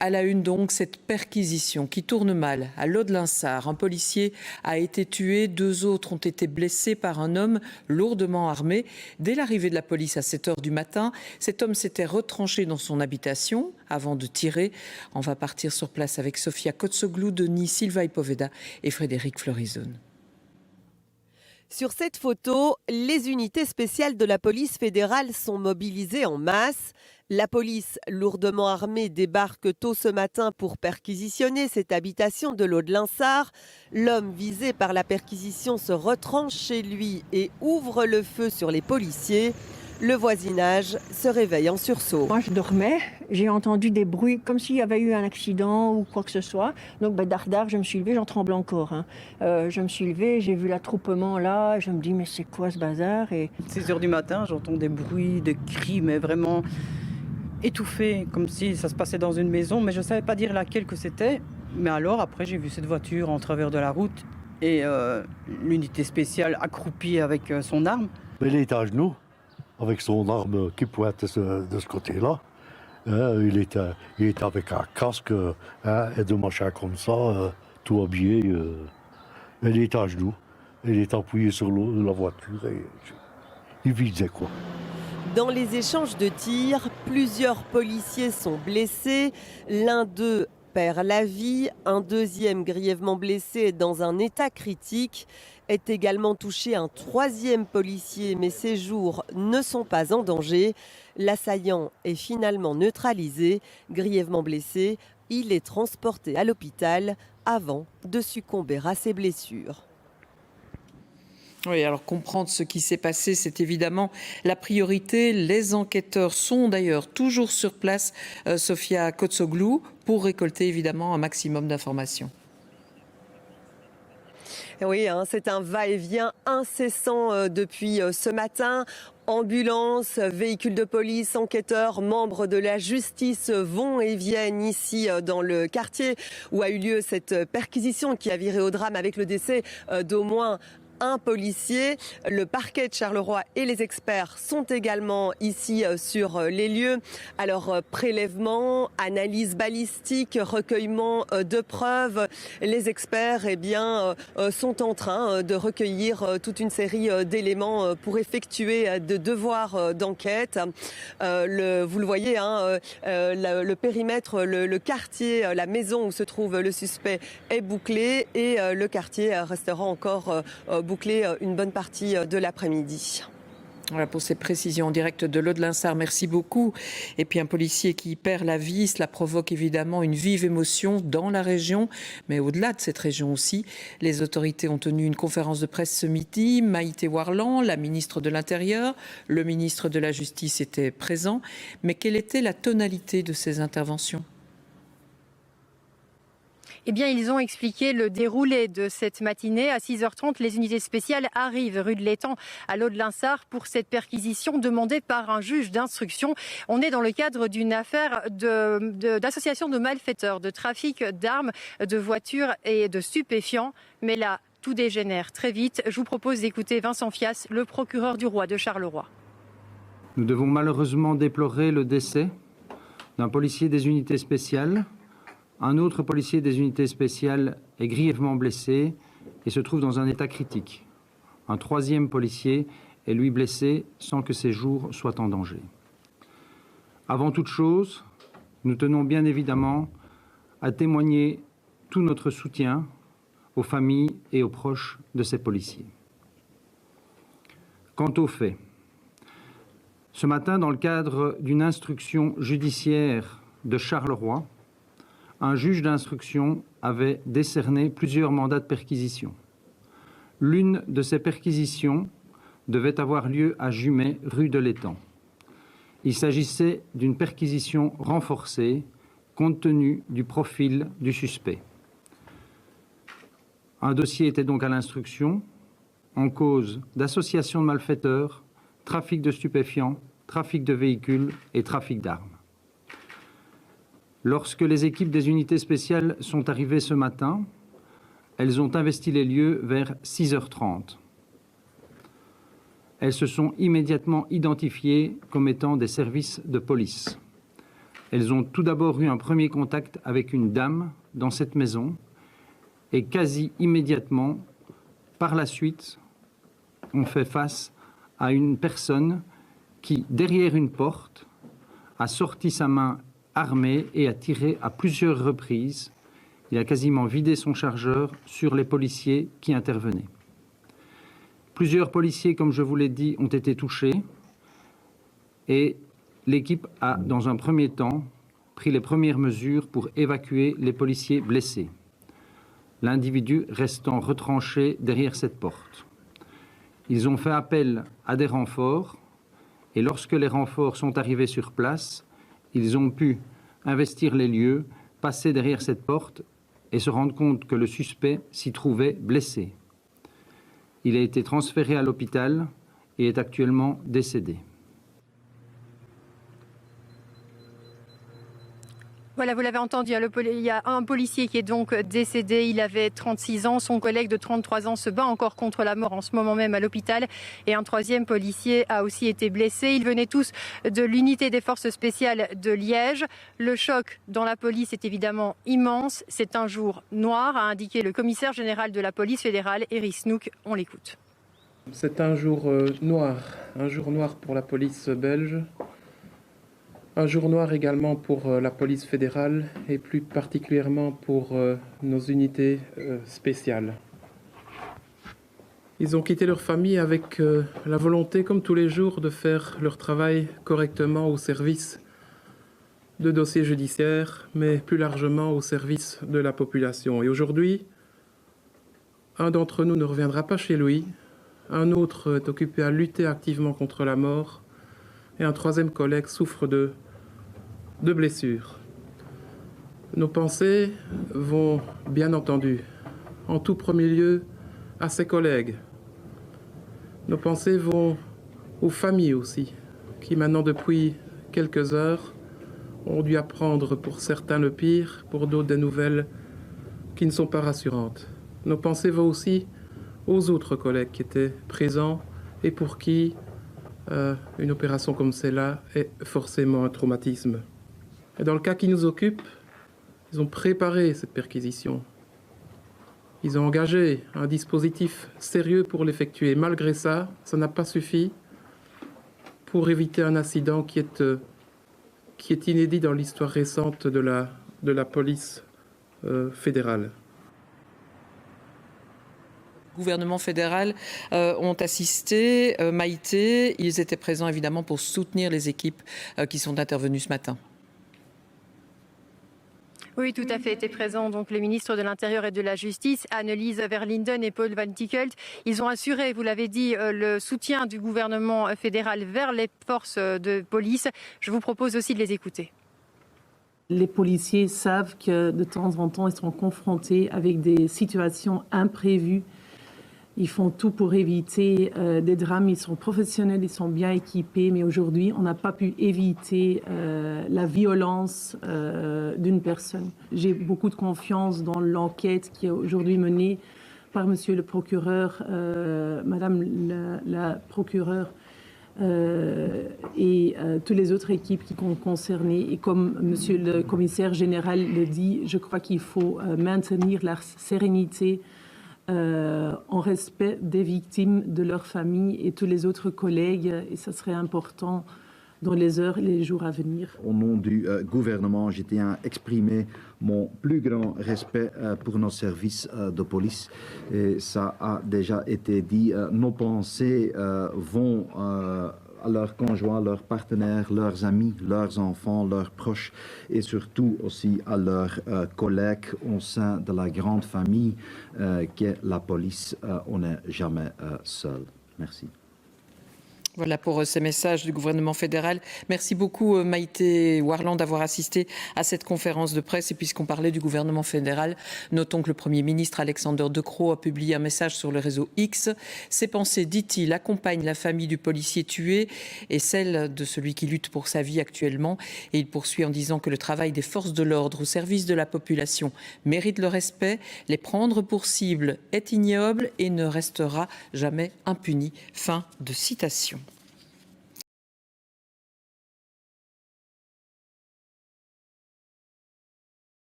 À la une donc, cette perquisition qui tourne mal à Laux-de-Linsart. Un policier a été tué, 2 autres ont été blessés par un homme lourdement armé. Dès l'arrivée de la police à 7 h du matin, cet homme s'était retranché dans son habitation avant de tirer. On va partir sur place avec Sofia Kotsoglou, Denis Silva Poveda et Frédéric Florizone. Sur cette photo, les unités spéciales de la police fédérale sont mobilisées en masse. La police, lourdement armée, débarque tôt ce matin pour perquisitionner cette habitation de Laux-de-Linsart. L'homme visé par la perquisition se retranche chez lui et ouvre le feu sur les policiers. Le voisinage se réveille en sursaut. Moi, je dormais, j'ai entendu des bruits comme s'il y avait eu un accident ou quoi que ce soit. Donc, dardard, je me suis levée, j'en tremble encore. Je me suis levée, j'ai vu l'attroupement là, je me dis, mais c'est quoi ce bazar? Et 6 h du matin, j'entends des bruits, des cris, mais vraiment étouffés, comme si ça se passait dans une maison, mais je ne savais pas dire laquelle que c'était. Mais alors, après, j'ai vu cette voiture en travers de la route et l'unité spéciale accroupie avec son arme. Il est à genoux, avec son arme qui pointe de ce côté-là. Il est avec un casque et de machin comme ça, tout habillé. Il est à genoux, il est appuyé sur la voiture et il visait quoi. Dans les échanges de tirs, plusieurs policiers sont blessés. L'un d'eux perd la vie, un deuxième grièvement blessé dans un état critique. Est également touché un troisième policier, mais ses jours ne sont pas en danger. L'assaillant est finalement neutralisé. Grièvement blessé, il est transporté à l'hôpital avant de succomber à ses blessures. Oui, alors comprendre ce qui s'est passé, c'est évidemment la priorité. Les enquêteurs sont d'ailleurs toujours sur place, Sofia Kotsoglou, pour récolter évidemment un maximum d'informations. Oui, c'est un va-et-vient incessant depuis ce matin. Ambulances, véhicules de police, enquêteurs, membres de la justice vont et viennent ici dans le quartier où a eu lieu cette perquisition qui a viré au drame avec le décès d'au moins un policier. Le parquet de Charleroi et les experts sont également ici sur les lieux. Alors prélèvement, analyse balistique, recueillement de preuves. Les experts sont en train de recueillir toute une série d'éléments pour effectuer de devoirs d'enquête. Vous le voyez, le périmètre, le quartier, la maison où se trouve le suspect est bouclé et le quartier restera encore bouclé une bonne partie de l'après-midi. Voilà pour ces précisions en direct de Laux-de-Linsart. Merci beaucoup. Et puis un policier qui perd la vie, cela provoque évidemment une vive émotion dans la région, mais au-delà de cette région aussi. Les autorités ont tenu une conférence de presse ce midi. Maïté Warlan, la ministre de l'Intérieur, le ministre de la Justice étaient présents. Mais quelle était la tonalité de ces interventions ? Eh bien, ils ont expliqué le déroulé de cette matinée. À 6 h 30, les unités spéciales arrivent rue de l'Étang à Laux-de-Linsart pour cette perquisition demandée par un juge d'instruction. On est dans le cadre d'une affaire d'association de malfaiteurs, de trafic d'armes, de voitures et de stupéfiants. Mais là, tout dégénère très vite. Je vous propose d'écouter Vincent Fias, le procureur du roi de Charleroi. Nous devons malheureusement déplorer le décès d'un policier des unités spéciales. Un autre policier des unités spéciales est grièvement blessé et se trouve dans un état critique. Un troisième policier est lui blessé sans que ses jours soient en danger. Avant toute chose, nous tenons bien évidemment à témoigner tout notre soutien aux familles et aux proches de ces policiers. Quant aux faits, ce matin, dans le cadre d'une instruction judiciaire de Charleroi, un juge d'instruction avait décerné plusieurs mandats de perquisition. L'une de ces perquisitions devait avoir lieu à Jumet, rue de l'Étang. Il s'agissait d'une perquisition renforcée compte tenu du profil du suspect. Un dossier était donc à l'instruction en cause d'association de malfaiteurs, trafic de stupéfiants, trafic de véhicules et trafic d'armes. Lorsque les équipes des unités spéciales sont arrivées ce matin, elles ont investi les lieux vers 6 h 30. Elles se sont immédiatement identifiées comme étant des services de police. Elles ont tout d'abord eu un premier contact avec une dame dans cette maison et quasi immédiatement, par la suite, on fait face à une personne qui, derrière une porte, a sorti sa main armée et a tiré à plusieurs reprises. Il a quasiment vidé son chargeur sur les policiers qui intervenaient. Plusieurs policiers, comme je vous l'ai dit, ont été touchés et l'équipe a, dans un premier temps, pris les premières mesures pour évacuer les policiers blessés, l'individu restant retranché derrière cette porte. Ils ont fait appel à des renforts et lorsque les renforts sont arrivés sur place, ils ont pu investir les lieux, passer derrière cette porte et se rendre compte que le suspect s'y trouvait blessé. Il a été transféré à l'hôpital et est actuellement décédé. Voilà, vous l'avez entendu, il y a un policier qui est donc décédé, il avait 36 ans, son collègue de 33 ans se bat encore contre la mort en ce moment même à l'hôpital et un troisième policier a aussi été blessé. Ils venaient tous de l'unité des forces spéciales de Liège. Le choc dans la police est évidemment immense, c'est un jour noir, a indiqué le commissaire général de la police fédérale, Eric Snook. On l'écoute. C'est un jour noir pour la police belge. Un jour noir également pour la police fédérale et plus particulièrement pour nos unités spéciales. Ils ont quitté leur famille avec la volonté, comme tous les jours, de faire leur travail correctement au service de dossiers judiciaires, mais plus largement au service de la population. Et aujourd'hui, un d'entre nous ne reviendra pas chez lui, un autre est occupé à lutter activement contre la mort, et un troisième collègue souffre de blessures. Nos pensées vont, bien entendu, en tout premier lieu, à ses collègues. Nos pensées vont aux familles aussi, qui maintenant, depuis quelques heures, ont dû apprendre pour certains le pire, pour d'autres des nouvelles qui ne sont pas rassurantes. Nos pensées vont aussi aux autres collègues qui étaient présents et pour qui une opération comme celle-là est forcément un traumatisme. Et dans le cas qui nous occupe, ils ont préparé cette perquisition. Ils ont engagé un dispositif sérieux pour l'effectuer. Malgré ça, ça n'a pas suffi pour éviter un incident qui est inédit dans l'histoire récente de la police fédérale. Gouvernement fédéral ont assisté, Maïté, ils étaient présents évidemment pour soutenir les équipes qui sont intervenues ce matin. Oui, tout à fait, étaient présents donc les ministres de l'Intérieur et de la Justice, Annelies Verlinden et Paul Van Tichelt. Ils ont assuré, vous l'avez dit, le soutien du gouvernement fédéral vers les forces de police. Je vous propose aussi de les écouter. Les policiers savent que de temps en temps, ils sont confrontés avec des situations imprévues. Ils font tout pour éviter des drames. Ils sont professionnels, ils sont bien équipés. Mais aujourd'hui, on n'a pas pu éviter la violence d'une personne. J'ai beaucoup de confiance dans l'enquête qui est aujourd'hui menée par monsieur le procureur, madame la procureure et toutes les autres équipes qui sont concernées. Et comme monsieur le commissaire général le dit, je crois qu'il faut maintenir la sérénité en respect des victimes, de leurs familles et tous les autres collègues. Et ça serait important dans les heures et les jours à venir. Au nom du gouvernement, je tiens à exprimer mon plus grand respect pour nos services de police. Et ça a déjà été dit, nos pensées vont à leurs conjoints, leurs partenaires, leurs amis, leurs enfants, leurs proches et surtout aussi à leurs collègues au sein de la grande famille qu'est la police. On n'est jamais seul. Merci. Voilà pour ces messages du gouvernement fédéral. Merci beaucoup Maïté Warland d'avoir assisté à cette conférence de presse. Et puisqu'on parlait du gouvernement fédéral, notons que le Premier ministre Alexander De Croo a publié un message sur le réseau X. Ses pensées, dit-il, accompagnent la famille du policier tué et celle de celui qui lutte pour sa vie actuellement. Et il poursuit en disant que le travail des forces de l'ordre au service de la population mérite le respect. Les prendre pour cible est ignoble et ne restera jamais impuni. Fin de citation.